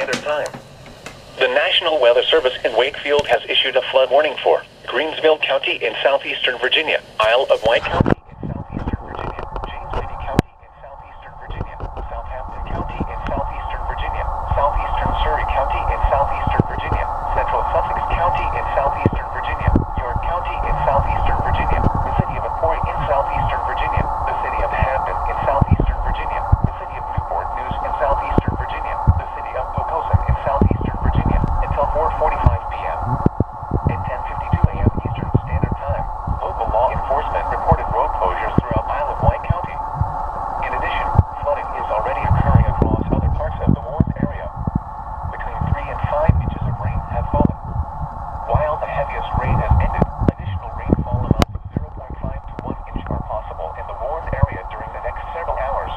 Standard Time. The National Weather Service in Wakefield has issued a flood warning for Greensville County in southeastern Virginia, Isle of Wight County in southeastern Virginia, James City County in southeastern Virginia, Southampton County in southeastern Virginia, southeastern Surrey County in southeastern Virginia, central Sussex County in southeastern Virginia, York County in southeastern Virginia, the city of Emporia in southeastern Virginia, the city of Hampton in southeastern Virginia, the city of Newport News in southeastern Virginia, the city of Pocosin in southeastern Virginia, until 4:45 p.m. At 10:52 a.m. Eastern Standard Time, local law enforcement reported road closures throughout Isle of Wight County. In addition, flooding is already occurring across other parts of the Warren area. Between 3 and 5 inches of rain have fallen. While the heaviest rain has ended, additional rainfall amounts of 0.5 to 1 inch are possible in the Warren area during the next several hours.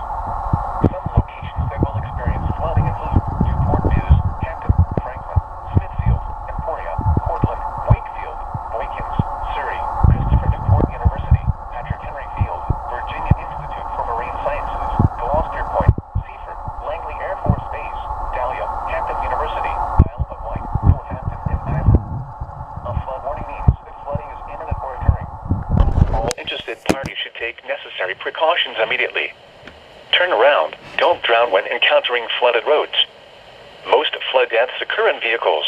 Some locations that will experience flooding include Newport News, Hampton, Franklin, Smithfield, Emporia, Portland, Wakefield, Boykins, Surrey, Christopher Newport University, Patrick Henry Field, Virginia Institute for Marine Sciences, Gloucester Point, Seaford, Langley Air Force Base, Dahlia, Hampton University, Isle of Wight, Southampton, and Ivor. A flood warning means that flooding is imminent or occurring. All interested parties should take necessary precautions immediately. Turn around. Don't drown when encountering flooded roads. Most flood deaths occur in vehicles.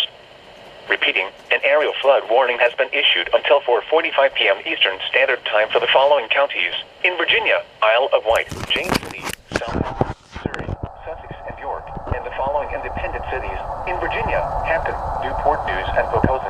Repeating, an aerial flood warning has been issued until 4:45 p.m. Eastern Standard Time for the following counties. In Virginia, Isle of Wight, James City, Southampton, Surrey, Sussex, and York, and the following independent cities. In Virginia, Hampton, Newport News, and Pocosin.